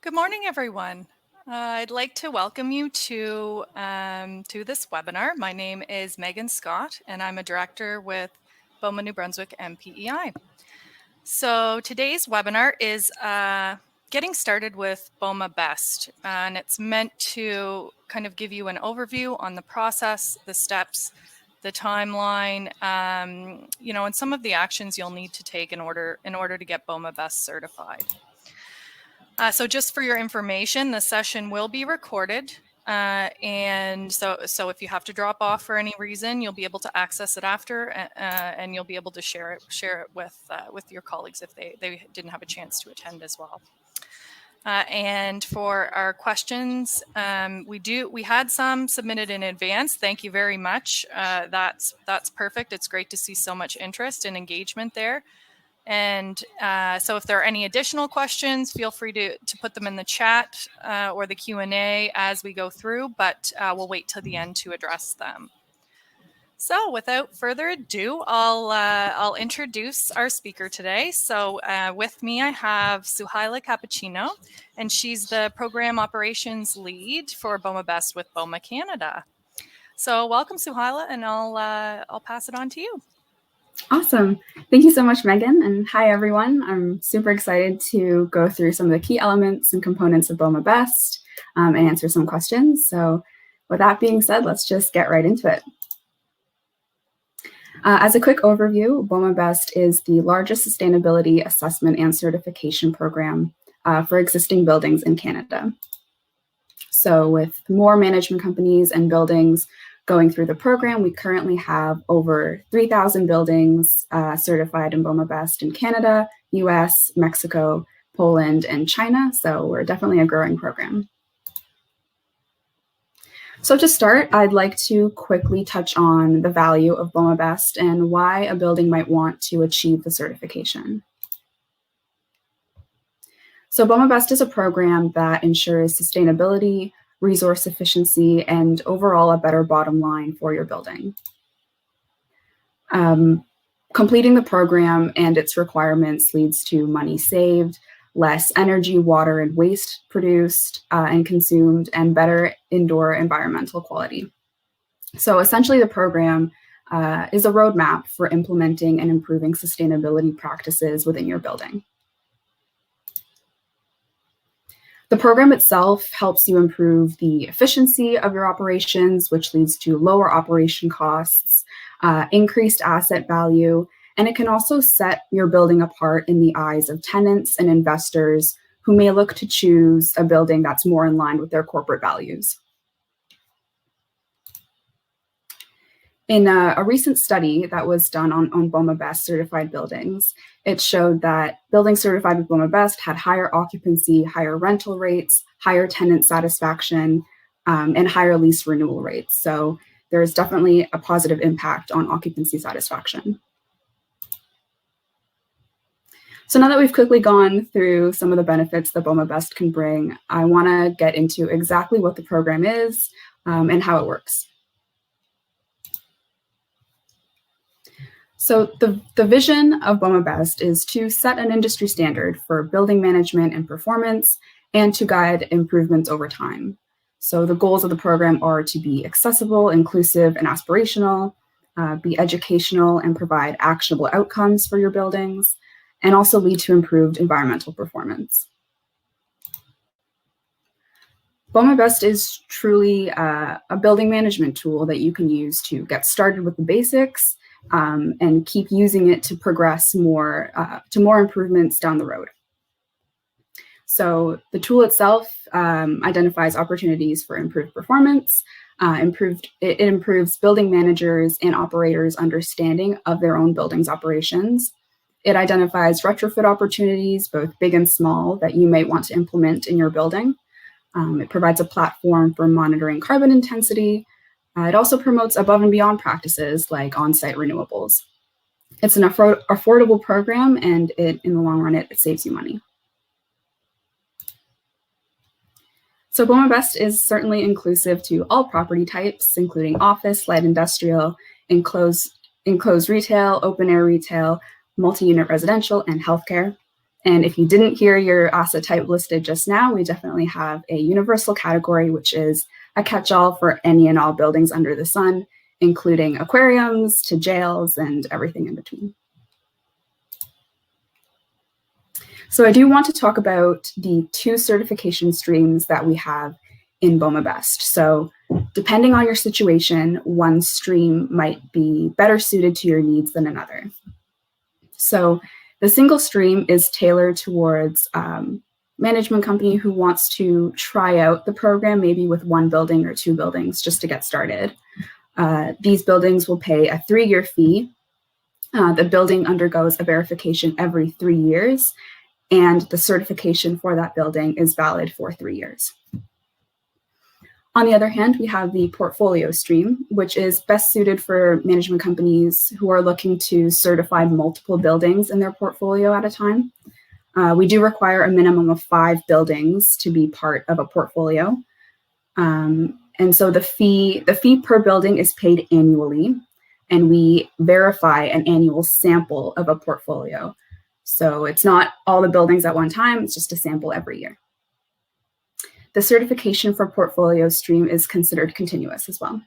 Good morning, everyone. I'd like to welcome you to this webinar. My name is Megan Scott, and I'm a director with BOMA New Brunswick MPEI. So today's webinar is getting started with BOMA Best, and it's meant to kind of give you an overview on the process, the steps, the timeline, and some of the actions you'll need to take in order to get BOMA Best certified. So just for your information, the session will be recorded. And so if you have to drop off for any reason, you'll be able to access it after, and you'll be able to share it with your colleagues if they didn't have a chance to attend as well. And for our questions, we had some submitted in advance. Thank you very much. That's perfect. It's great to see so much interest and engagement there. And so if there are any additional questions, feel free to put them in the chat or the Q&A as we go through, but we'll wait till the end to address them. So without further ado, I'll introduce our speaker today. So with me, I have Suhaila Cappuccino, and she's the Program Operations Lead for BOMA Best with BOMA Canada. So welcome, Suhaila, and I'll pass it on to you. Awesome. Thank you so much, Megan. And hi, everyone. I'm super excited to go through some of the key elements and components of BOMA Best and answer some questions. So with that being said, let's just get right into it. As a quick overview, BOMA Best is the largest sustainability assessment and certification program for existing buildings in Canada. So with more management companies and buildings going through the program, we currently have over 3,000 buildings certified in BOMA Best in Canada, US, Mexico, Poland, and China. So we're definitely a growing program. So to start, I'd like to quickly touch on the value of BOMA Best and why a building might want to achieve the certification. So BOMA Best is a program that ensures sustainability, resource efficiency, and overall a better bottom line for your building. Completing the program and its requirements leads to money saved, less energy, water, and waste produced and consumed, and better indoor environmental quality. So essentially the program is a roadmap for implementing and improving sustainability practices within your building. The program itself helps you improve the efficiency of your operations, which leads to lower operation costs, increased asset value, and it can also set your building apart in the eyes of tenants and investors who may look to choose a building that's more in line with their corporate values. In a recent study that was done on BOMA Best certified buildings, it showed that buildings certified with BOMA Best had higher occupancy, higher rental rates, higher tenant satisfaction, and higher lease renewal rates. So there's definitely a positive impact on occupancy satisfaction. So now that we've quickly gone through some of the benefits that BOMA Best can bring, I want to get into exactly what the program is and how it works. So the vision of BOMA Best is to set an industry standard for building management and performance and to guide improvements over time. So the goals of the program are to be accessible, inclusive, and aspirational, be educational and provide actionable outcomes for your buildings, and also lead to improved environmental performance. BOMA Best is truly a building management tool that you can use to get started with the basics and keep using it to progress more to more improvements down the road. So the tool itself identifies opportunities for improved performance. It improves building managers and operators' understanding of their own building's operations. It identifies retrofit opportunities, both big and small, that you may want to implement in your building. It provides a platform for monitoring carbon intensity. It also promotes above and beyond practices like on-site renewables. It's an affordable program, and in the long run, it saves you money. So BOMA Best is certainly inclusive to all property types, including office, light industrial, enclosed retail, open air retail, multi-unit residential, and healthcare. And if you didn't hear your asset type listed just now, we definitely have a universal category, which is a catch-all for any and all buildings under the sun, including aquariums to jails and everything in between. So I do want to talk about the 2 certification streams that we have in BOMA Best. So depending on your situation, one stream might be better suited to your needs than another. So the single stream is tailored towards management company who wants to try out the program, maybe with 1 building or 2 buildings just to get started. These buildings will pay a 3-year fee. The building undergoes a verification every 3 years, and the certification for that building is valid for 3 years. On the other hand, we have the portfolio stream, which is best suited for management companies who are looking to certify multiple buildings in their portfolio at a time. We do require a minimum of 5 buildings to be part of a portfolio. And so the fee per building is paid annually, and we verify an annual sample of a portfolio. So it's not all the buildings at one time, it's just a sample every year. The certification for portfolio stream is considered continuous as well.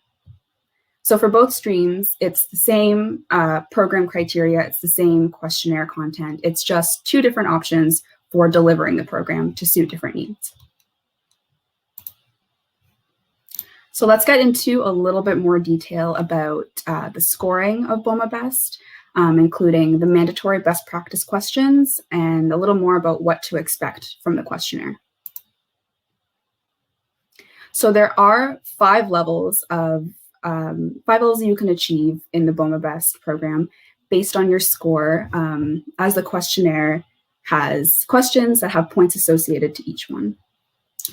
So for both streams, it's the same program criteria, it's the same questionnaire content, it's just 2 different options for delivering the program to suit different needs. So let's get into a little bit more detail about the scoring of BOMA Best, including the mandatory best practice questions and a little more about what to expect from the questionnaire. So there are 5 levels you can achieve in the BOMA Best program based on your score, as the questionnaire has questions that have points associated to each one.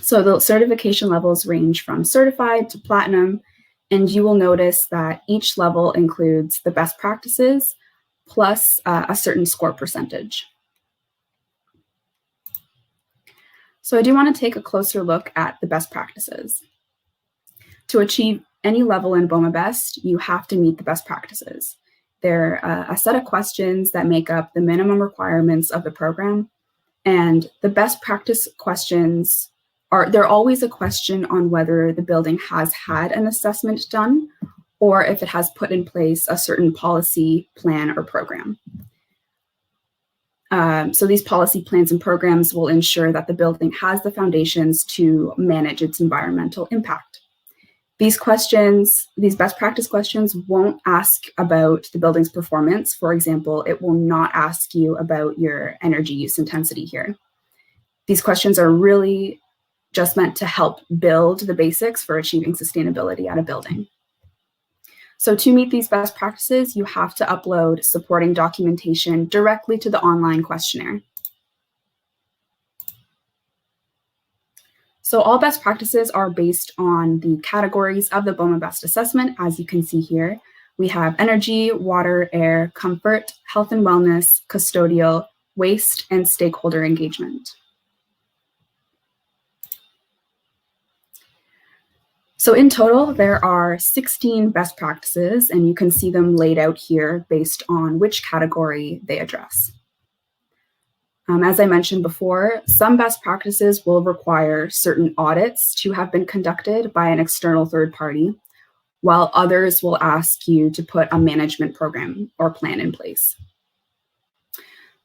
So the certification levels range from certified to platinum, and you will notice that each level includes the best practices plus a certain score percentage. So I do want to take a closer look at the best practices. To achieve any level in BOMA Best, you have to meet the best practices. They're a set of questions that make up the minimum requirements of the program, and the best practice questions they're always a question on whether the building has had an assessment done or if it has put in place a certain policy, plan, or program. So these policy plans and programs will ensure that the building has the foundations to manage its environmental impact. These best practice questions won't ask about the building's performance. For example, it will not ask you about your energy use intensity here. These questions are really just meant to help build the basics for achieving sustainability at a building. So to meet these best practices, you have to upload supporting documentation directly to the online questionnaire. So all best practices are based on the categories of the BOMA Best assessment, as you can see here. We have energy, water, air, comfort, health and wellness, custodial, waste, and stakeholder engagement. So in total, there are 16 best practices, and you can see them laid out here based on which category they address. As I mentioned before, some best practices will require certain audits to have been conducted by an external third party, while others will ask you to put a management program or plan in place.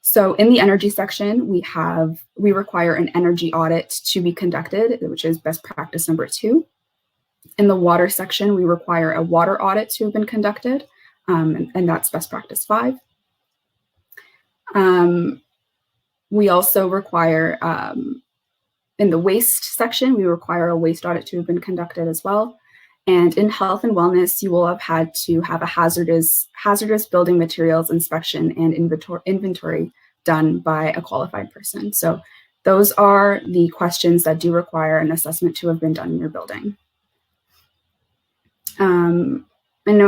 So in the energy section, we require an energy audit to be conducted, which is best practice number 2. In the water section, we require a water audit to have been conducted, and that's best practice 5. We also require, in the waste section, we require a waste audit to have been conducted as well. And in health and wellness, you will have had to have a hazardous building materials inspection and inventory done by a qualified person. So those are the questions that do require an assessment to have been done in your building.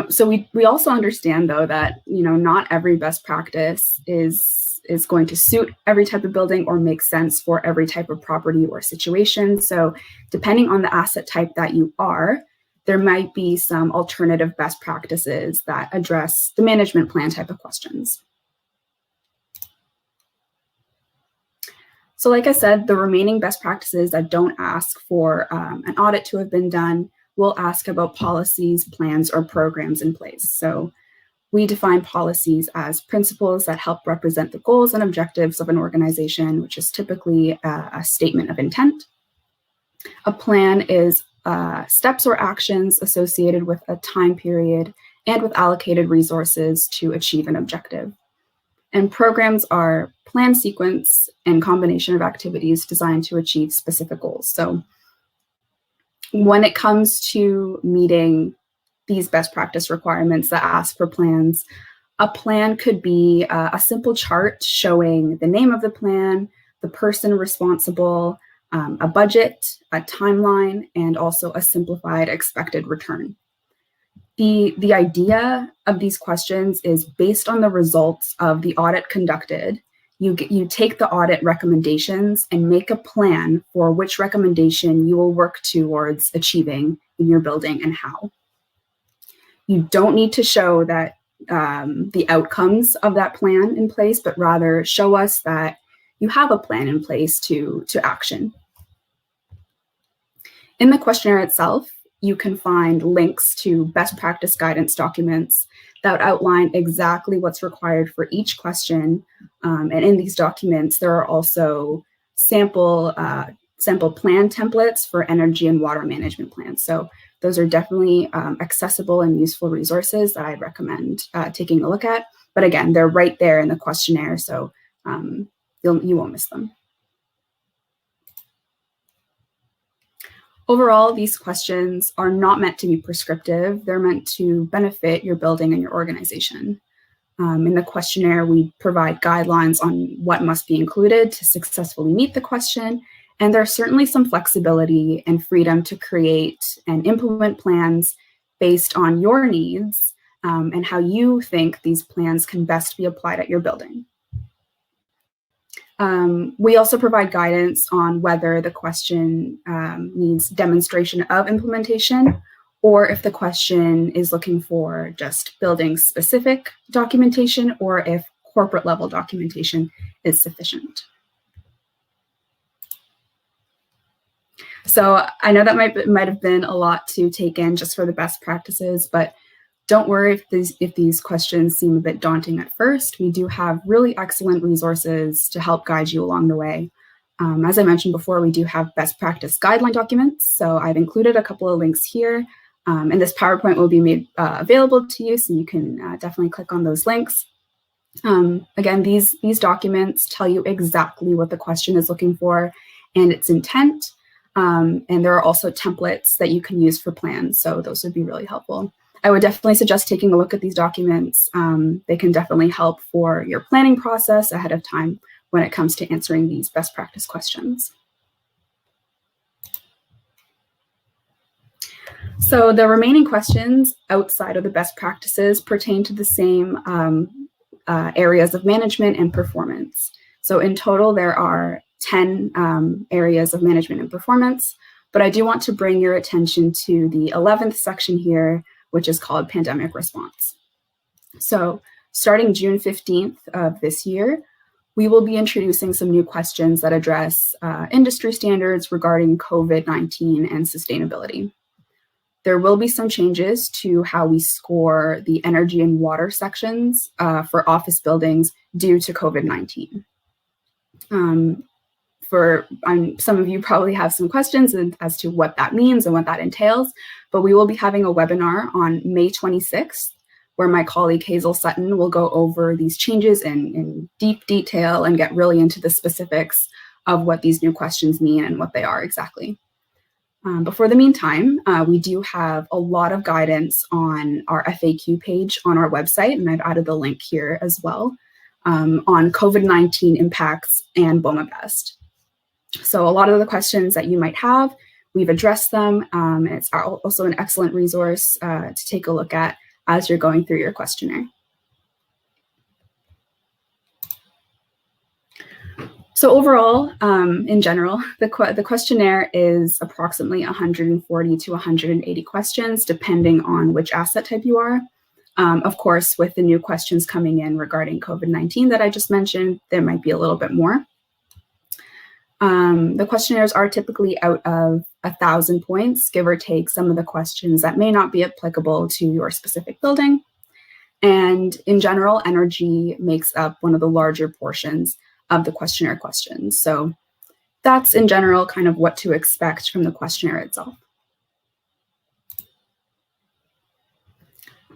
So we also understand, though, that not every best practice is going to suit every type of building or make sense for every type of property or situation. So depending on the asset type that you are, there might be some alternative best practices that address the management plan type of questions. So like I said, the remaining best practices that don't ask for an audit to have been done will ask about policies, plans, or programs in place. So we define policies as principles that help represent the goals and objectives of an organization, which is typically a statement of intent. A plan is steps or actions associated with a time period and with allocated resources to achieve an objective. And programs are plan sequence and combination of activities designed to achieve specific goals. So when it comes to meeting these best practice requirements that ask for plans, a plan could be a simple chart showing the name of the plan, the person responsible, a budget, a timeline, and also a simplified expected return. The idea of these questions is based on the results of the audit conducted. You take the audit recommendations and make a plan for which recommendation you will work towards achieving in your building and how. You don't need to show that the outcomes of that plan in place, but rather show us that you have a plan in place to action. In the questionnaire itself, you can find links to best practice guidance documents that outline exactly what's required for each question. And in these documents, there are also sample plan templates for energy and water management plans. So those are definitely accessible and useful resources that I'd recommend taking a look at. But again, they're right there in the questionnaire, so you won't miss them. Overall, these questions are not meant to be prescriptive. They're meant to benefit your building and your organization. In the questionnaire, we provide guidelines on what must be included to successfully meet the question. And there's certainly some flexibility and freedom to create and implement plans based on your needs and how you think these plans can best be applied at your building. We also provide guidance on whether the question needs demonstration of implementation, or if the question is looking for just building specific documentation, or if corporate level documentation is sufficient. So I know that might have been a lot to take in just for the best practices, but don't worry if these questions seem a bit daunting at first. We do have really excellent resources to help guide you along the way. As I mentioned before, we do have best practice guideline documents. So I've included a couple of links here, and this PowerPoint will be made available to you, so you can definitely click on those links. Again, these documents tell you exactly what the question is looking for and its intent. And there are also templates that you can use for plans, so those would be really helpful. I would definitely suggest taking a look at these documents. They can definitely help for your planning process ahead of time when it comes to answering these best practice questions. So the remaining questions outside of the best practices pertain to the same areas of management and performance. So in total, there are 10 areas of management and performance, but I do want to bring your attention to the 11th section here, which is called pandemic response. So starting June 15th of this year, we will be introducing some new questions that address industry standards regarding COVID-19 and sustainability. There will be some changes to how we score the energy and water sections for office buildings due to COVID-19. Some of you probably have some questions as to what that means and what that entails, but we will be having a webinar on May 26th, where my colleague Hazel Sutton will go over these changes in deep detail and get really into the specifics of what these new questions mean and what they are exactly. But for the meantime, we do have a lot of guidance on our FAQ page on our website, and I've added the link here as well, on COVID-19 impacts and BOMA Best. So a lot of the questions that you might have, we've addressed them. It's also an excellent resource to take a look at as you're going through your questionnaire. So overall, in general, the questionnaire is approximately 140 to 180 questions, depending on which asset type you are. Of course, with the new questions coming in regarding COVID-19 that I just mentioned, there might be a little bit more. The questionnaires are typically out of 1,000 points, give or take some of the questions that may not be applicable to your specific building. And in general, energy makes up one of the larger portions of the questionnaire questions. So that's in general kind of what to expect from the questionnaire itself.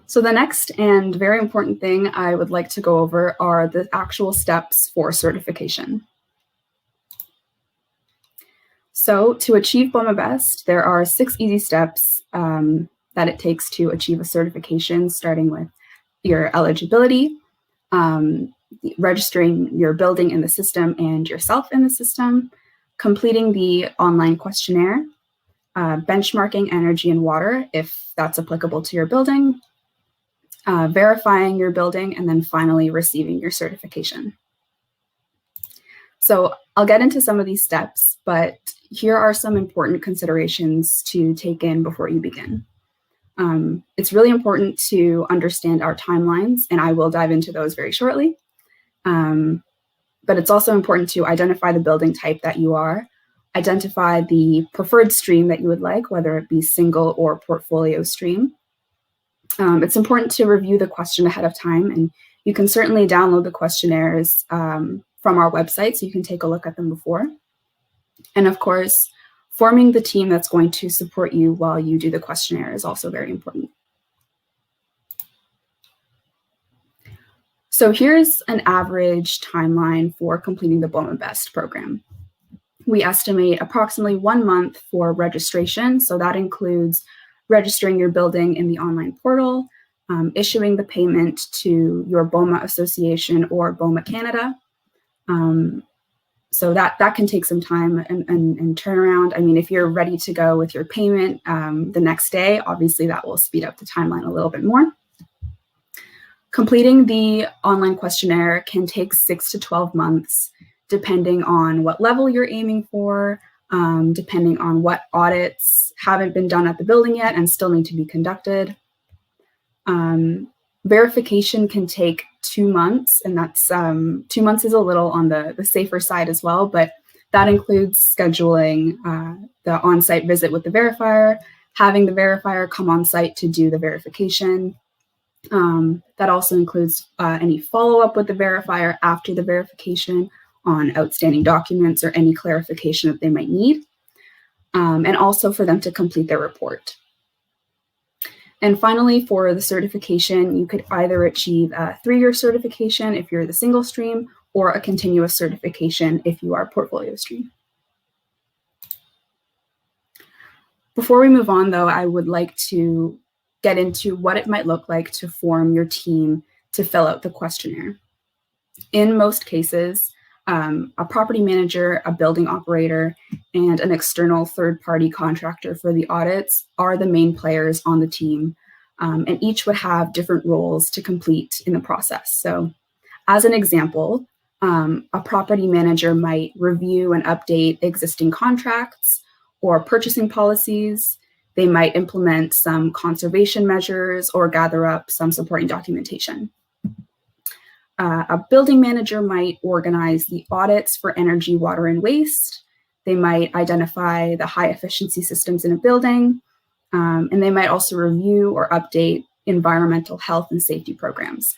So the next and very important thing I would like to go over are the actual steps for certification. So to achieve BOMA Best, there are 6 easy steps that it takes to achieve a certification, starting with your eligibility, registering your building in the system and yourself in the system, completing the online questionnaire, benchmarking energy and water if that's applicable to your building, verifying your building, and then finally receiving your certification. So I'll get into some of these steps, but here are some important considerations to take in before you begin. It's really important to understand our timelines, and I will dive into those very shortly. But it's also important to identify the building type that you are, identify the preferred stream that you would like, whether it be single or portfolio stream. It's important to review the question ahead of time, and you can certainly download the questionnaires from our website so you can take a look at them before. And of course, forming the team that's going to support you while you do the questionnaire is also very important. So here's an average timeline for completing the BOMA Best program. We estimate approximately 1 month for registration. So that includes registering your building in the online portal, issuing the payment to your BOMA association or BOMA Canada. So that can take some time and turnaround. I mean, if you're ready to go with your payment the next day, obviously that will speed up the timeline a little bit more. Completing the online questionnaire can take 6 to 12 months, depending on what level you're aiming for, depending on what audits haven't been done at the building yet and still need to be conducted. Verification can take 2 months, and that's 2 months is a little on the safer side as well, but that includes scheduling the on-site visit with the verifier, having the verifier come on site to do the verification. That also includes any follow-up with the verifier after the verification on outstanding documents or any clarification that they might need, and also for them to complete their report. And finally, for the certification, you could either achieve a 3-year certification if you're the single stream, or a continuous certification if you are portfolio stream. Before we move on, though, I would like to get into what it might look like to form your team to fill out the questionnaire. In most cases, a property manager, a building operator, and an external third-party contractor for the audits are the main players on the team, and each would have different roles to complete in the process. So as an example, a property manager might review and update existing contracts or purchasing policies. They might implement some conservation measures or gather up some supporting documentation. A building manager might organize the audits for energy, water, and waste. They might identify the high efficiency systems in a building, and they might also review or update environmental health and safety programs.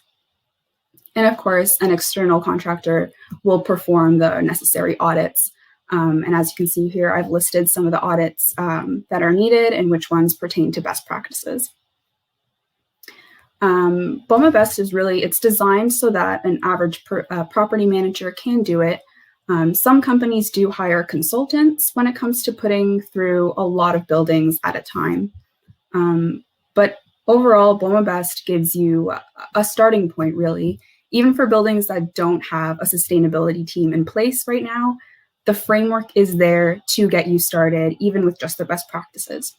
And of course, an external contractor will perform the necessary audits. And as you can see here, I've listed some of the audits that are needed and which ones pertain to best practices. BOMA Best is it's designed so that an average property manager can do it. Some companies do hire consultants when it comes to putting through a lot of buildings at a time. But overall, BOMA Best gives you a starting point, really. Even for buildings that don't have a sustainability team in place right now, the framework is there to get you started, even with just the best practices.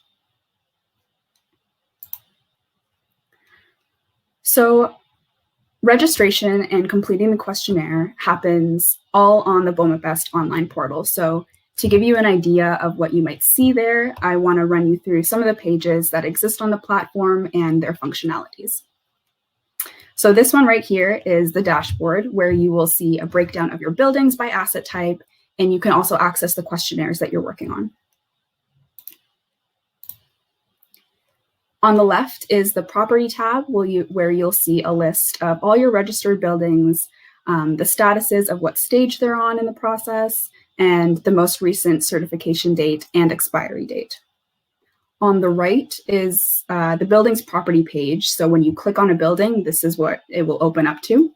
So registration and completing the questionnaire happens all on the BOMA Best online portal. So to give you an idea of what you might see there, I want to run you through some of the pages that exist on the platform and their functionalities. So this one right here is the dashboard, where you will see a breakdown of your buildings by asset type and you can also access the questionnaires that you're working on. On the left is the property tab where you'll see a list of all your registered buildings, the statuses of what stage they're on in the process, and the most recent certification date and expiry date. On the right is the building's property page. So when you click on a building, this is what it will open up to.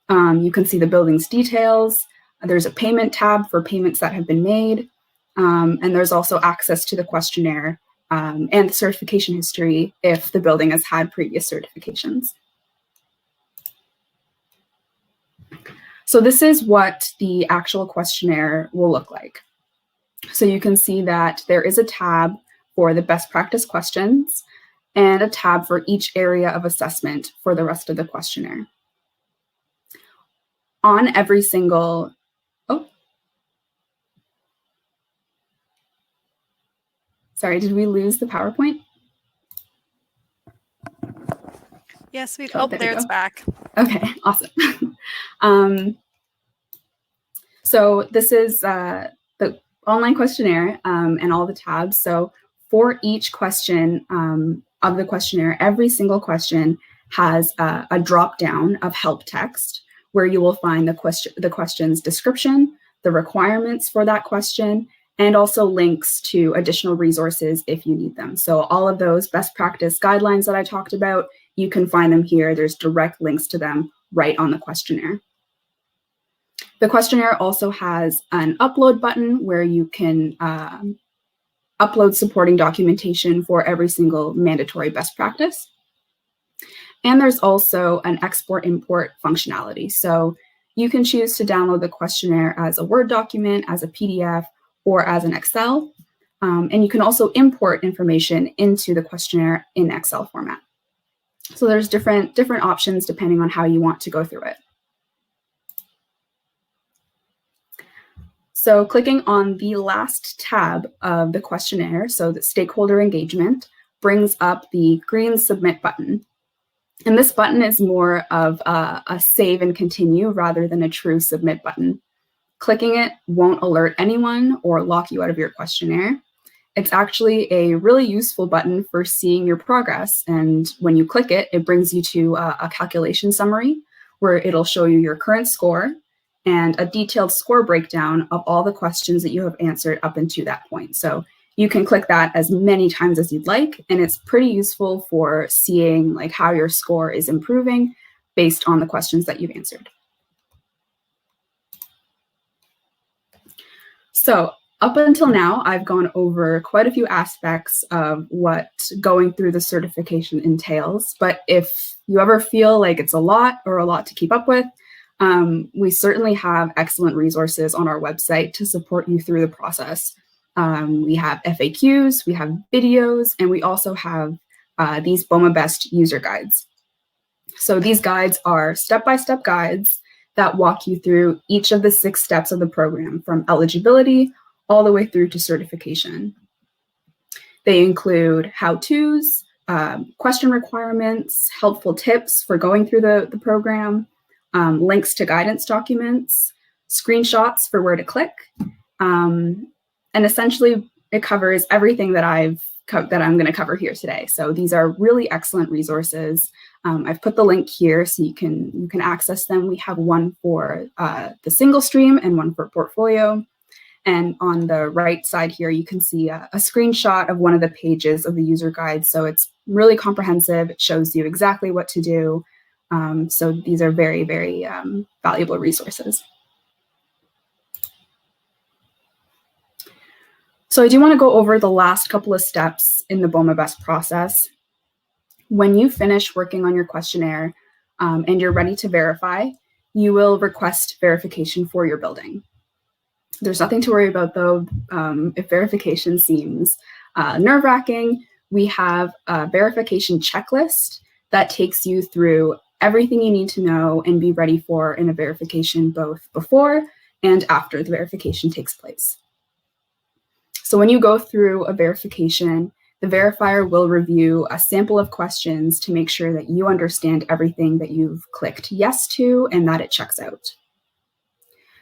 You can see the building's details. There's a payment tab for payments that have been made. And there's also access to the questionnaire and the certification history if the building has had previous certifications. So this is what the actual questionnaire will look like. So you can see that there is a tab for the best practice questions and a tab for each area of assessment for the rest of the questionnaire. On every single, sorry, did we lose the PowerPoint? Yes, there it's back. Okay, awesome. So this is the online questionnaire and all the tabs. So for each question of the questionnaire, every single question has a drop down of help text where you will find the question's description, the requirements for that question, and also links to additional resources if you need them. So all of those best practice guidelines that I talked about, you can find them here. There's direct links to them right on the questionnaire. The questionnaire also has an upload button where you can upload supporting documentation for every single mandatory best practice. And there's also an export-import functionality. So you can choose to download the questionnaire as a Word document, as a PDF, or as an Excel. And you can also import information into the questionnaire in Excel format. So there's different options depending on how you want to go through it. So clicking on the last tab of the questionnaire, so the stakeholder engagement, brings up the green submit button. And this button is more of a save and continue rather than a true submit button. Clicking it won't alert anyone or lock you out of your questionnaire. It's actually a really useful button for seeing your progress. And when you click it, it brings you to a calculation summary where it'll show you your current score and a detailed score breakdown of all the questions that you have answered up until that point. So you can click that as many times as you'd like, and it's pretty useful for seeing like how your score is improving based on the questions that you've answered. So up until now, I've gone over quite a few aspects of what going through the certification entails, but if you ever feel like it's a lot to keep up with, we certainly have excellent resources on our website to support you through the process. We have FAQs, we have videos, and we also have these BOMA Best user guides. So these guides are step-by-step guides that walk you through each of the 6 steps of the program, from eligibility all the way through to certification. They include how-tos, question requirements, helpful tips for going through the program, links to guidance documents, screenshots for where to click, and essentially it covers everything that I'm going to cover here today. So these are really excellent resources. I've put the link here so you can access them. We have one for the single stream and one for portfolio. And on the right side here, you can see a screenshot of one of the pages of the user guide. So it's really comprehensive. It shows you exactly what to do. So these are very, very valuable resources. So I do want to go over the last couple of steps in the BOMA Best process. When you finish working on your questionnaire and you're ready to verify, you will request verification for your building. There's nothing to worry about though. If verification seems nerve-wracking, we have a verification checklist that takes you through everything you need to know and be ready for in a verification both before and after the verification takes place. So when you go through a verification, the verifier will review a sample of questions to make sure that you understand everything that you've clicked yes to and that it checks out.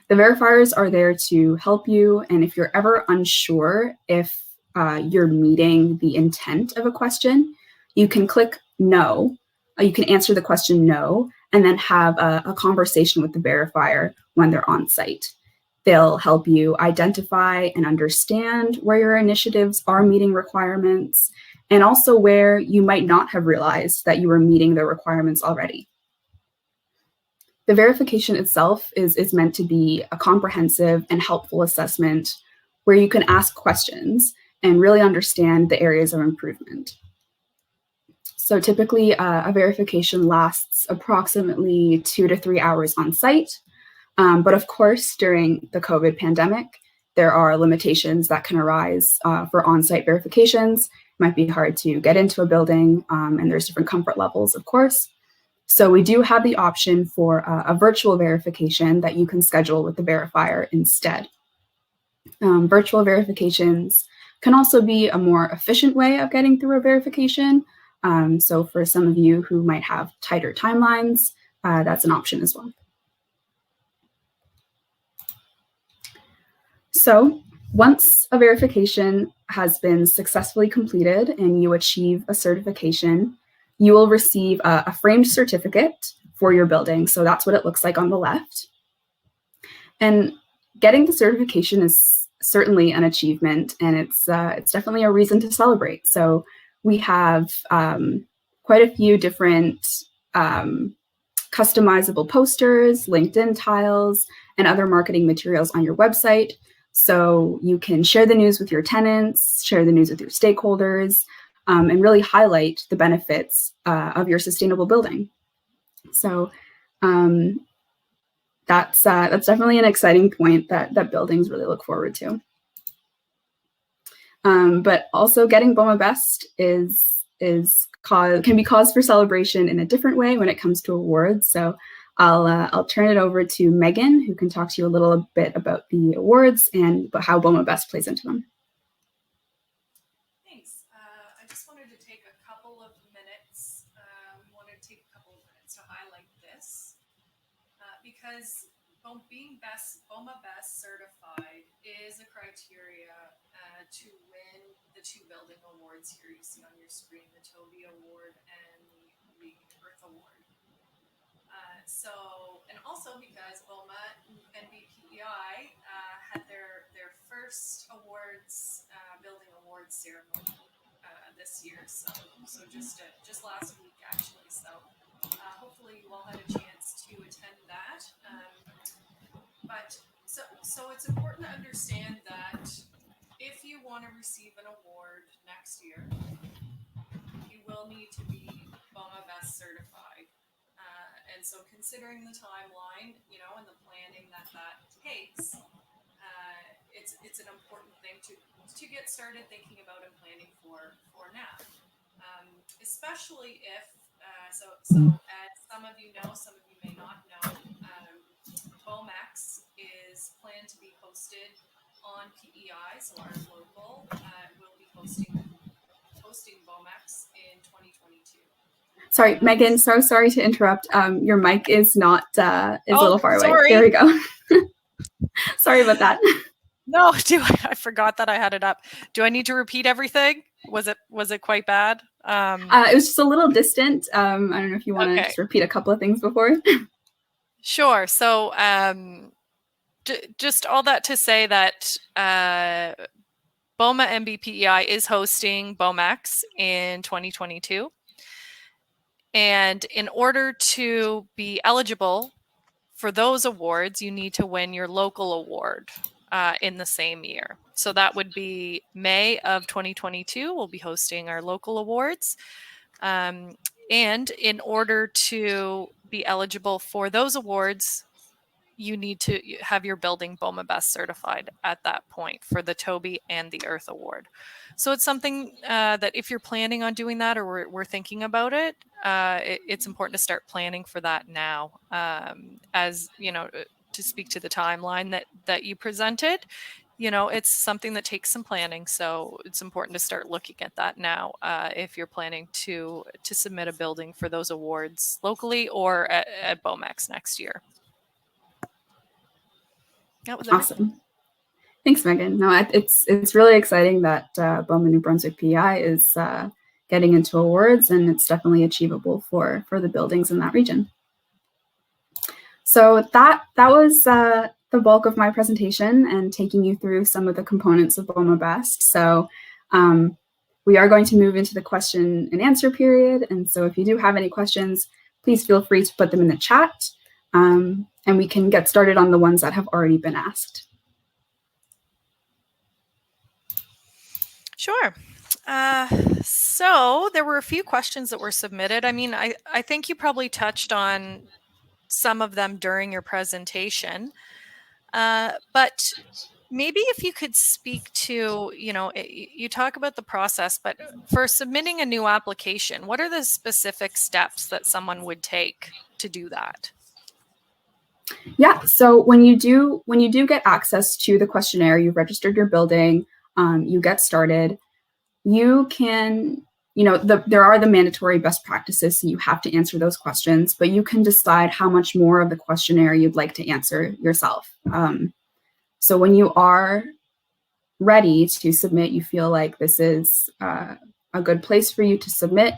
The verifiers are there to help you, and if you're ever unsure if you're meeting the intent of a question, you can click no. You can answer the question no, and then have a conversation with the verifier when they're on site. They'll help you identify and understand where your initiatives are meeting requirements, and also where you might not have realized that you were meeting the requirements already. The verification itself is meant to be a comprehensive and helpful assessment where you can ask questions and really understand the areas of improvement. So typically, a verification lasts approximately 2 to 3 hours on site. But of course, during the COVID pandemic, there are limitations that can arise for on-site verifications. It might be hard to get into a building, and there's different comfort levels, of course. So we do have the option for a virtual verification that you can schedule with the verifier instead. Virtual verifications can also be a more efficient way of getting through a verification. So for some of you who might have tighter timelines, that's an option as well. So once a verification has been successfully completed and you achieve a certification, you will receive a framed certificate for your building. So that's what it looks like on the left. And getting the certification is certainly an achievement, and it's definitely a reason to celebrate. So we have quite a few different customizable posters, LinkedIn tiles, and other marketing materials on your website. So you can share the news with your tenants, share the news with your stakeholders, and really highlight the benefits of your sustainable building. So that's definitely an exciting point that buildings really look forward to. But also getting BOMA Best can be cause for celebration in a different way when it comes to awards. So I'll turn it over to Megan, who can talk to you a little bit about the awards and how BOMA Best plays into them. Thanks. I just wanted to take a couple of minutes. To highlight this because being BOMA Best certified is a criteria to win the 2 building awards here you see on your screen, the Toby Award and the Earth Award. And also because BOMA and BPEI had their first building awards ceremony this year. So just last week actually. So hopefully you all had a chance to attend that. So it's important to understand that if you want to receive an award next year, you will need to be BOMA Best certified. And so considering the timeline, and the planning that takes, it's an important thing to get started thinking about and planning for now. Especially if, as some of you know, some of you may not know, BOMAX is planned to be hosted on PEI, so our local will be hosting BOMAX in 2022. Sorry, Megan, so sorry to interrupt. Your mic is not a little far away. Sorry. There we go. Sorry about that. No, I forgot that I had it up. Do I need to repeat everything? Was it quite bad? It was just a little distant. I don't know if you want to just repeat a couple of things before. Sure. So just all that to say that BOMA and BPEI is hosting BOMAX in 2022. And in order to be eligible for those awards, you need to win your local award in the same year. So that would be May of 2022. We'll be hosting our local awards. And in order to be eligible for those awards, you need to have your building BOMA Best certified at that point for the Toby and the Earth Award. So it's something that if you're planning on doing that or we're thinking about it, it's important to start planning for that now. As you know, to speak to the timeline that you presented, it's something that takes some planning. So it's important to start looking at that now if you're planning to submit a building for those awards locally or at BOMAX next year. That was everything. Awesome. Thanks, Megan. No, it's really exciting that BOMA New Brunswick PEI is getting into awards, and it's definitely achievable for the buildings in that region. So that was the bulk of my presentation and taking you through some of the components of BOMA Best. So we are going to move into the question and answer period. And so if you do have any questions, please feel free to put them in the chat, and we can get started on the ones that have already been asked. Sure. So there were a few questions that were submitted. I mean, I think you probably touched on some of them during your presentation, but maybe if you could speak to, you talk about the process, but for submitting a new application, what are the specific steps that someone would take to do that? Yeah, so when you do get access to the questionnaire, you've registered your building, you get started, you can, there are the mandatory best practices, so you have to answer those questions, but you can decide how much more of the questionnaire you'd like to answer yourself. So when you are ready to submit, you feel like this is a good place for you to submit,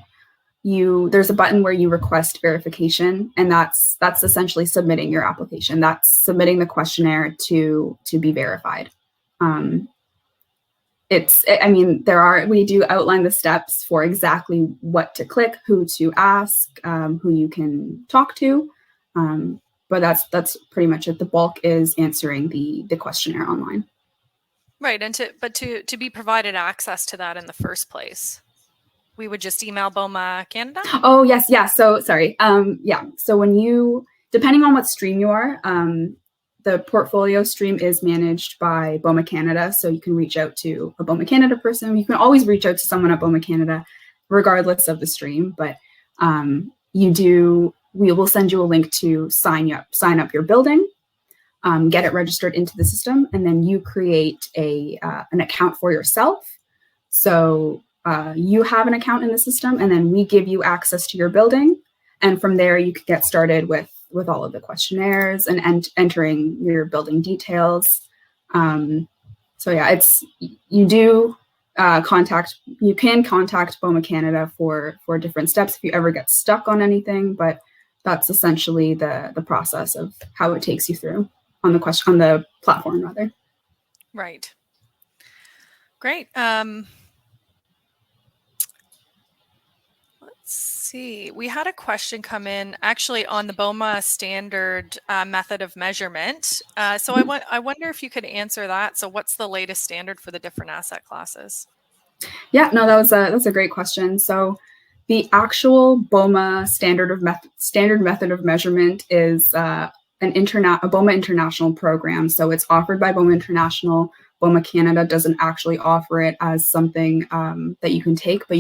there's a button where you request verification, and that's essentially submitting your application. That's submitting the questionnaire to be verified. We do outline the steps for exactly what to click, who to ask, who you can talk to, but that's pretty much it. The bulk is answering the questionnaire online. Right, and to be provided access to that in the first place, we would just email BOMA Canada? Oh, yes. Yeah. So sorry. So when depending on what stream you are, the portfolio stream is managed by BOMA Canada. So you can reach out to a BOMA Canada person. You can always reach out to someone at BOMA Canada, regardless of the stream. But we will send you a link to sign up your building, get it registered into the system, and then you create an account for yourself. So you have an account in the system, and then we give you access to your building. And from there, you can get started with all of the questionnaires and entering your building details. So yeah, you can contact BOMA Canada for different steps if you ever get stuck on anything, but that's essentially the process of how it takes you through on the platform rather. Right. Great. See, we had a question come in actually on the BOMA standard method of measurement. So I wonder if you could answer that. So what's the latest standard for the different asset classes? Yeah, no, that's a great question. So the actual BOMA standard method of measurement is a BOMA International program. So it's offered by BOMA International. BOMA Canada doesn't actually offer it as something that you can take, but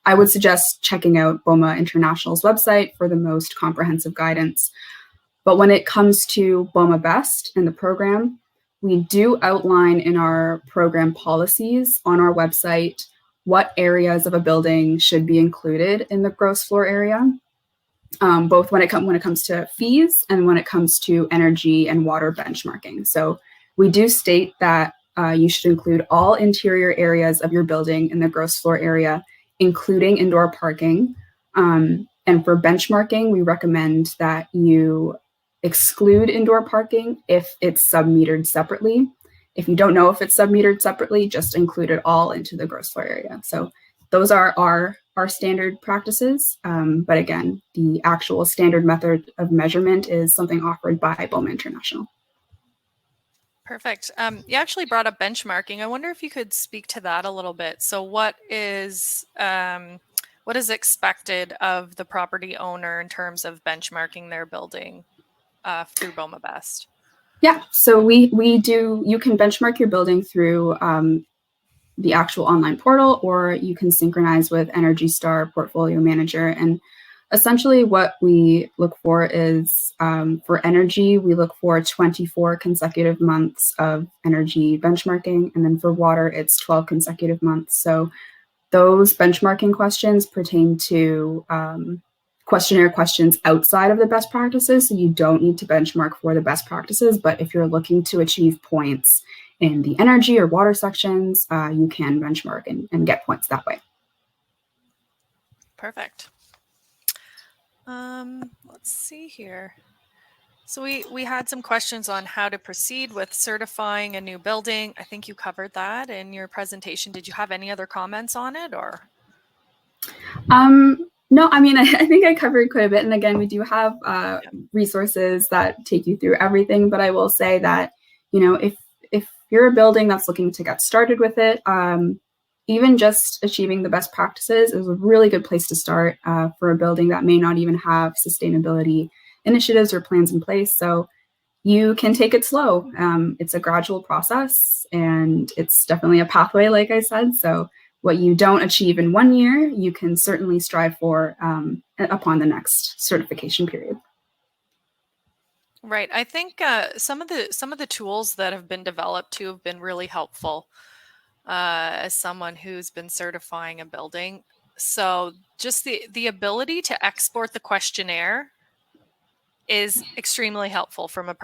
I would suggest checking out BOMA International's website for the most comprehensive guidance. But when it comes to BOMA Best and the program, we do outline in our program policies on our website what areas of a building should be included in the gross floor area, both when it comes to fees and when it comes to energy and water benchmarking. So we do state that you should include all interior areas of your building in the gross floor area, including indoor parking. And for benchmarking, we recommend that you exclude indoor parking if it's submetered separately. If you don't know if it's submetered separately, just include it all into the gross floor area. So those are our standard practices. But again, the actual standard method of measurement is something offered by BOMA International. Perfect. You actually brought up benchmarking. I wonder if you could speak to that a little bit. So what is expected of the property owner in terms of benchmarking their building through BOMA Best? Yeah, so you can benchmark your building through the actual online portal, or you can synchronize with Energy Star Portfolio Manager. And essentially what we look for is, for energy, we look for 24 consecutive months of energy benchmarking. And then for water, it's 12 consecutive months. So those benchmarking questions pertain to questionnaire questions outside of the best practices, so you don't need to benchmark for the best practices. But if you're looking to achieve points in the energy or water sections, you can benchmark and get points that way. Perfect. Let's see here. So we had some questions on how to proceed with certifying a new building. I think you covered that in your presentation. Did you have any other comments on it, or? No, I mean, I think I covered quite a bit. And again, we do have resources that take you through everything. But I will say that, if you're a building that's looking to get started with it, even just achieving the best practices is a really good place to start for a building that may not even have sustainability initiatives or plans in place. So you can take it slow. It's a gradual process, and it's definitely a pathway, like I said. So what you don't achieve in 1 year, you can certainly strive for upon the next certification period. Right. I think some of the tools that have been developed too have been really helpful as someone who's been certifying a building. So just the ability to export the questionnaire is extremely helpful from a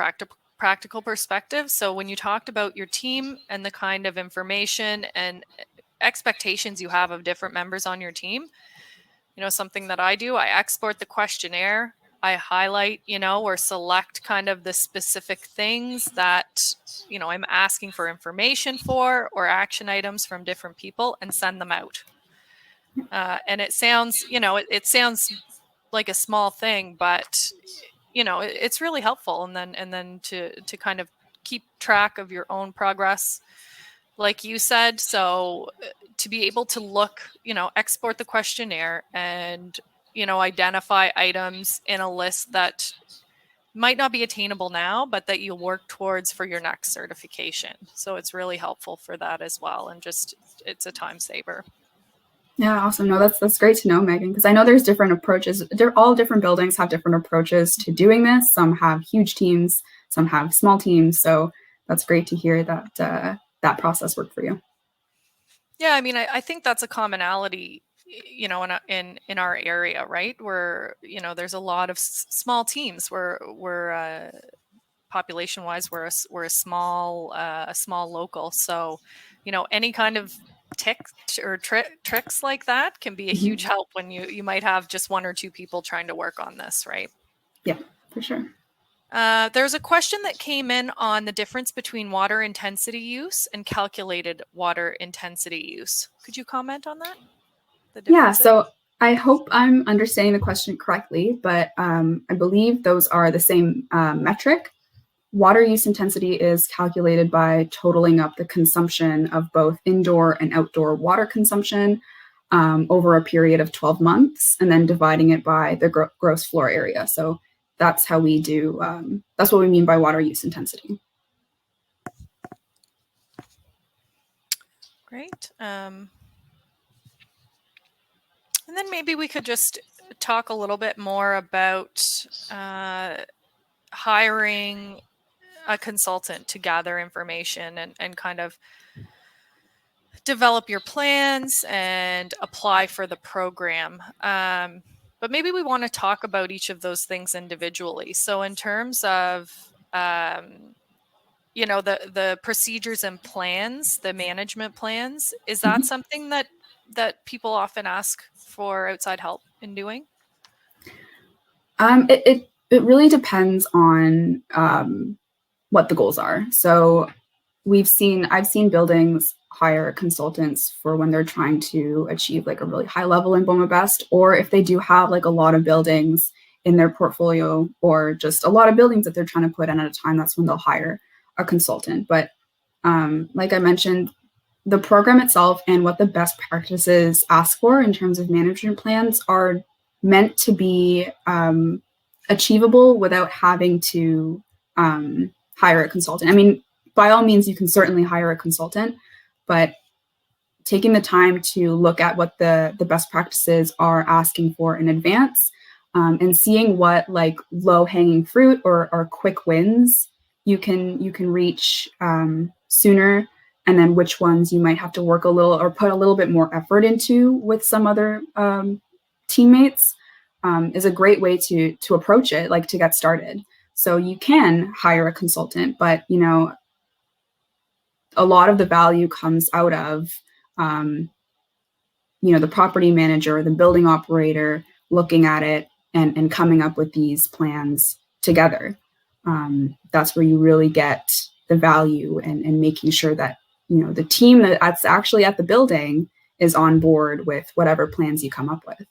practical perspective. So when you talked about your team and the kind of information and expectations you have of different members on your team, something that I do, I export the questionnaire, I highlight, or select kind of the specific things that, I'm asking for information for, or action items from different people, and send them out. And it sounds, it sounds like a small thing, but it's really helpful. And then to kind of keep track of your own progress, like you said. So to be able to look, export the questionnaire and, identify items in a list that might not be attainable now, but that you'll work towards for your next certification. So it's really helpful for that as well. And just, it's a time saver. Yeah, awesome. No, that's great to know, Megan, because I know there's different approaches. All different buildings have different approaches to doing this. Some have huge teams, some have small teams. So that's great to hear that that process worked for you. Yeah, I mean, I think that's a commonality, in our area, right? Where, there's a lot of small teams. We're population-wise, we're a small local. So, any kind of tricks like that can be a huge help when you might have just one or two people trying to work on this, right? Yeah, for sure. There's a question that came in on the difference between water intensity use and calculated water intensity use. Could you comment on that? Yeah, so I hope I'm understanding the question correctly, but I believe those are the same metric. Water use intensity is calculated by totaling up the consumption of both indoor and outdoor water consumption over a period of 12 months, and then dividing it by the gross floor area. So that's how we do, that's what we mean by water use intensity. Great. And then maybe we could just talk a little bit more about hiring a consultant to gather information and kind of develop your plans and apply for the program. But maybe we want to talk about each of those things individually. So in terms of, the procedures and plans, the management plans, is that something that people often ask for outside help in doing? It really depends on what the goals are. So I've seen buildings hire consultants for when they're trying to achieve like a really high level in BOMA Best, or if they do have like a lot of buildings in their portfolio, or just a lot of buildings that they're trying to put in at a time, that's when they'll hire a consultant. But like I mentioned, the program itself and what the best practices ask for in terms of management plans are meant to be achievable without having to hire a consultant. I mean, by all means, you can certainly hire a consultant, but taking the time to look at what the best practices are asking for in advance, and seeing what like low hanging fruit or quick wins you can reach sooner, and then which ones you might have to work a little or put a little bit more effort into with some other teammates. is a great way to approach it, like to get started. So you can hire a consultant, but a lot of the value comes out of the property manager, the building operator looking at it and coming up with these plans together. That's where you really get the value and making sure that the team that's actually at the building is on board with whatever plans you come up with.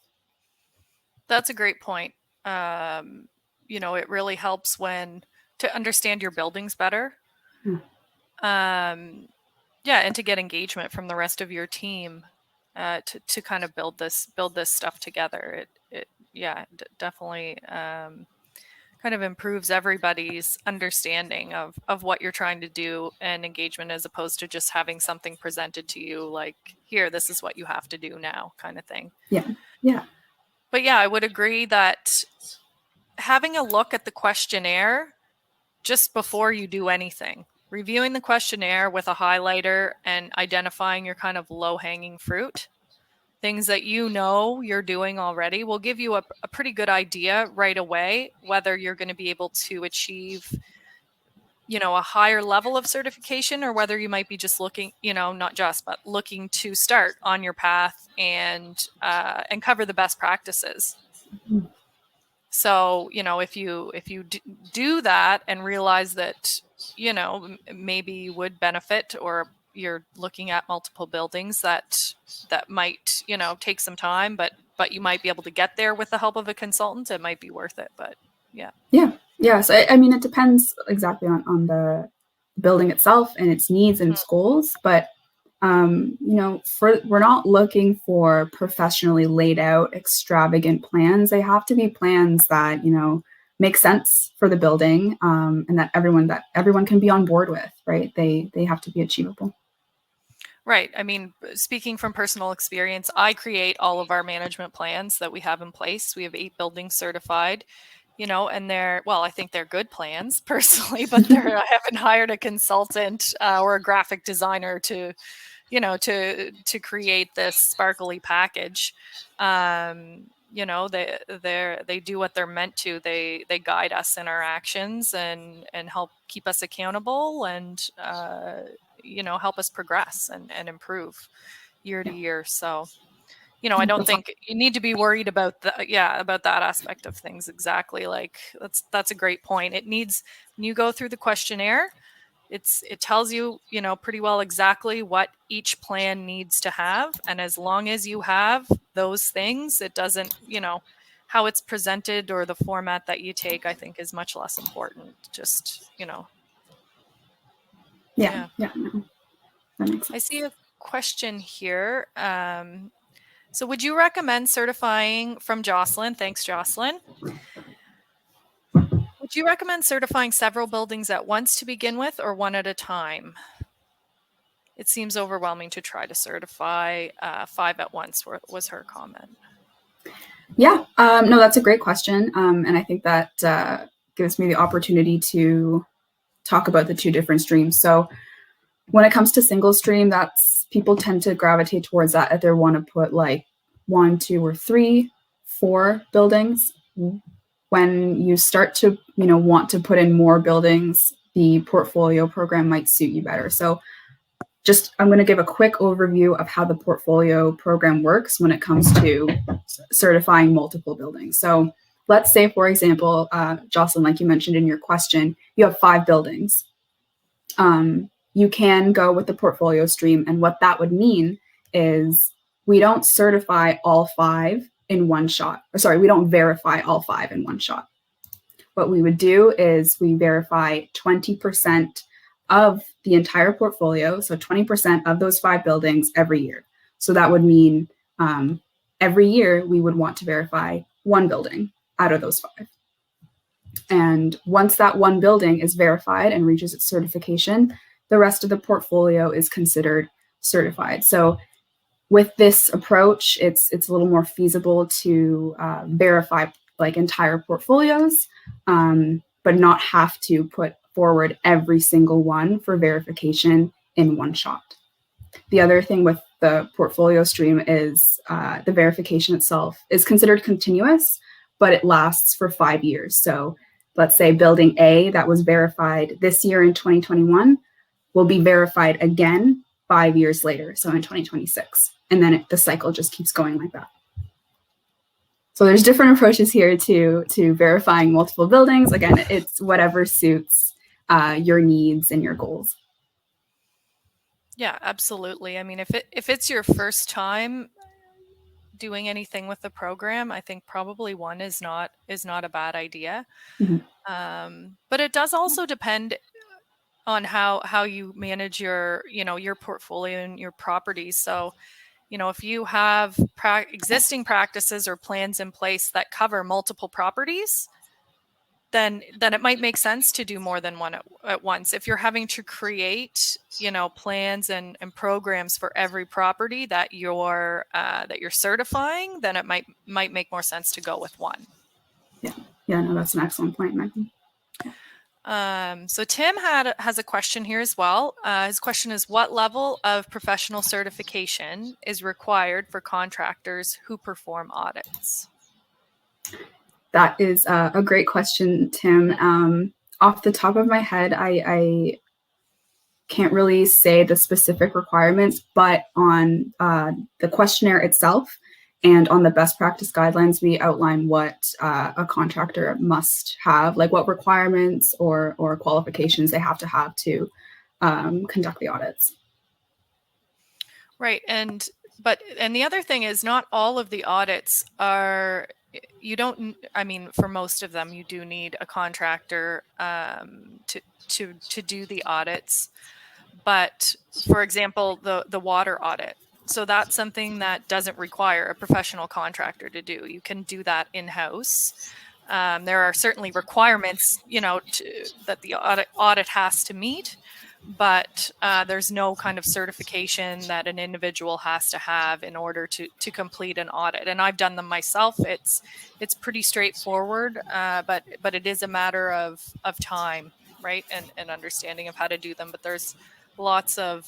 That's a great point. It really helps to understand your buildings better. And to get engagement from the rest of your team to kind of build this stuff together. It definitely kind of improves everybody's understanding of what you're trying to do and engagement, as opposed to just having something presented to you like, here, this is what you have to do now, kind of thing. Yeah. But yeah, I would agree that having a look at the questionnaire just before you do anything, reviewing the questionnaire with a highlighter and identifying your kind of low-hanging fruit, things that you're doing already, will give you a pretty good idea right away whether you're going to be able to achieve a higher level of certification, or whether you might be just looking, not just, but looking to start on your path and cover the best practices. Mm-hmm. So, if you do that and realize that, maybe you would benefit, or you're looking at multiple buildings that might, take some time, but you might be able to get there with the help of a consultant, it might be worth it. But yeah. So it depends exactly on the building itself and its needs and its goals, but we're not looking for professionally laid out extravagant plans. They have to be plans that make sense for the building, and that everyone can be on board with, right? They have to be achievable. Right. I mean, speaking from personal experience, I create all of our management plans that we have in place. We have 8 buildings certified, and I think they're good plans personally, but I haven't hired a consultant or a graphic designer to create this sparkly package. They do what they're meant to. They guide us in our actions and help keep us accountable and help us progress and improve year to year. So, I don't think you need to be worried about about that aspect of things. Exactly. Like that's a great point. When you go through the questionnaire, it tells you, pretty well exactly what each plan needs to have. And as long as you have those things, it doesn't, how it's presented or the format that you take, I think is much less important. Just, Yeah. No, that makes sense. I see a question here. So would you recommend certifying, from Jocelyn? Thanks, Jocelyn. Would you recommend certifying several buildings at once to begin with, or one at a time? It seems overwhelming to try to certify 5 at once, was her comment. Yeah, no, that's a great question. And I think that gives me the opportunity to talk about the 2 different streams. So when it comes to single stream, people tend to gravitate towards that if they want to put like 1, 2, or 3, 4 buildings. When you start to, want to put in more buildings, the portfolio program might suit you better. So I'm going to give a quick overview of how the portfolio program works when it comes to certifying multiple buildings. So let's say, for example, Jocelyn, like you mentioned in your question, you have 5 buildings. You can go with the portfolio stream. And what that would mean is we don't certify all 5 in one shot. We don't verify all 5 in one shot. What we would do is we verify 20% of the entire portfolio, so 20% of those 5 buildings every year. So that would mean every year we would want to verify 1 building out of those 5. And once that 1 building is verified and reaches its certification, the rest of the portfolio is considered certified. So with this approach, it's a little more feasible to verify like entire portfolios, but not have to put forward every single one for verification in one shot. The other thing with the portfolio stream is the verification itself is considered continuous, but it lasts for 5 years. So let's say building A that was verified this year in 2021 will be verified again 5 years later, so in 2026. And then the cycle just keeps going like that. So there's different approaches here to verifying multiple buildings. Again, it's whatever suits your needs and your goals. Yeah, absolutely. I mean, if it's your first time doing anything with the program, I think probably one is not a bad idea. Mm-hmm. But it does also depend on how you manage your your portfolio and your properties. So, if you have existing practices or plans in place that cover multiple properties, then it might make sense to do more than one at once. If you're having to create, plans and programs for every property that you're certifying, then it might make more sense to go with one. Yeah, no, that's an excellent point, Megan. So Tim has a question here as well. His question is, what level of professional certification is required for contractors who perform audits? That is a great question, Tim. Off the top of my head, I can't really say the specific requirements, but on the questionnaire itself and on the best practice guidelines, we outline what a contractor must have, like what requirements or qualifications they have to conduct the audits. Right. And the other thing is, not all of the audits are, for most of them, you do need a contractor to do the audits. But for example, the water audit. So that's something that doesn't require a professional contractor to do. You can do that in-house. There are certainly requirements, that the audit has to meet, but there's no kind of certification that an individual has to have in order to complete an audit. And I've done them myself. It's pretty straightforward, but it is a matter of time, right, and understanding of how to do them. But there's lots of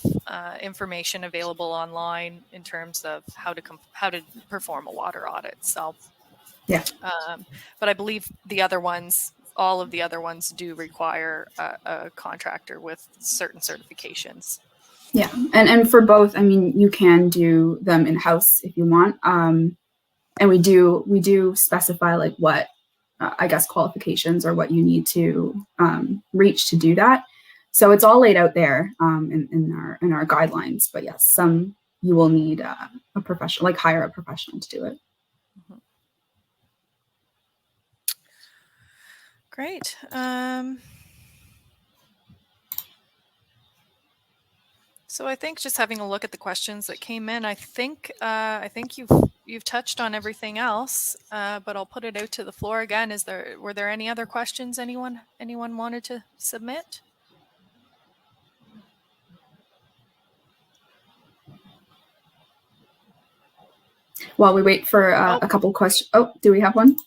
information available online in terms of how to perform a water audit. So, yeah. But I believe all of the other ones do require a contractor with certain certifications. Yeah, and for both, I mean, you can do them in-house if you want, and we do specify like what I guess qualifications or what you need to reach to do that. So it's all laid out there in our guidelines. But yes, some you will need a professional, like hire a professional to do it. Mm-hmm. Great. So I think just having a look at the questions that came in, I think you've touched on everything else, but I'll put it out to the floor again. Were there any other questions anyone wanted to submit? While we wait for a couple questions. Oh, do we have one?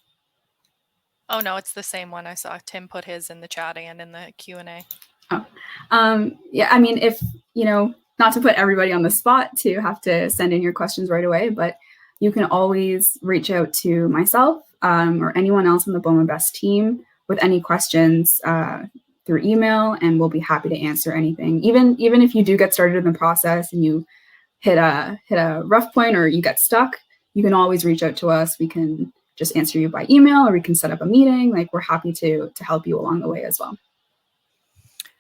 Oh no, it's the same one. I saw Tim put his in the chat and in the Q&A. Oh, yeah. I mean, if not to put everybody on the spot to have to send in your questions right away, but you can always reach out to myself or anyone else on the BOMA Best team with any questions through email, and we'll be happy to answer anything. Even if you do get started in the process and you hit a rough point or you get stuck, you can always reach out to us. We can just answer you by email, or we can set up a meeting. Like, we're happy to help you along the way as well.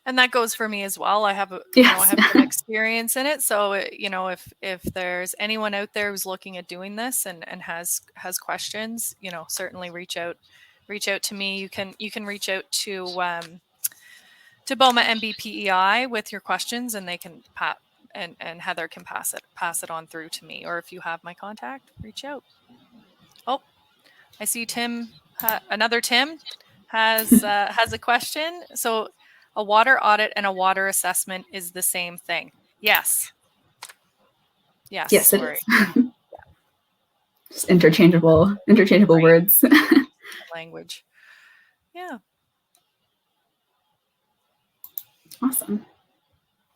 And that goes for me as well. I have yes. I have some experience in it. So, if there's anyone out there who's looking at doing this and has questions, certainly reach out to me. You can reach out to BOMA MBPEI with your questions, and they can and Heather can pass it on through to me. Or if you have my contact, reach out. Oh, I see Tim. Another Tim has a question. So, a water audit and a water assessment is the same thing. Yes. Yes. Yes, it is. Just interchangeable right. Words. Language. Yeah. Awesome.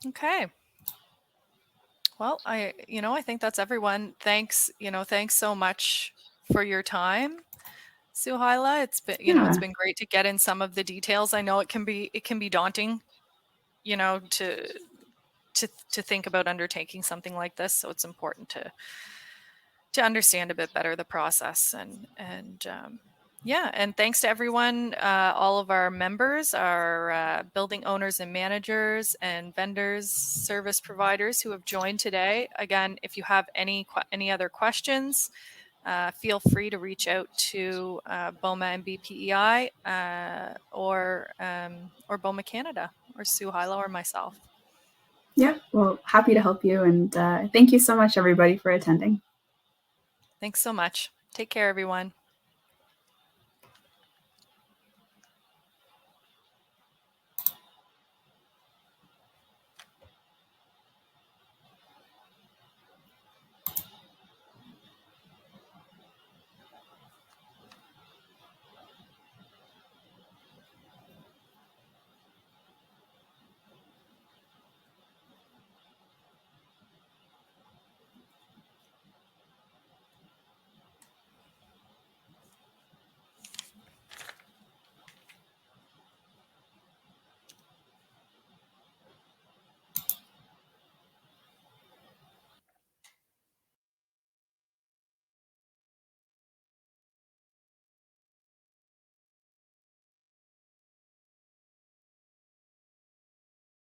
Okay. Well, I think that's everyone. Thanks so much for your time. Suhaila. It's been, it's Yeah. been great to get in some of the details. I know it can be daunting, to think about undertaking something like this. So it's important to understand a bit better the process, yeah, and thanks to everyone, all of our members, our building owners and managers and vendors, service providers who have joined today. Again, if you have any other questions, feel free to reach out to BOMA and BPEI, or BOMA Canada, or Suhaila, or myself. Yeah, well, happy to help you. And thank you so much, everybody, for attending. Thanks so much. Take care, everyone.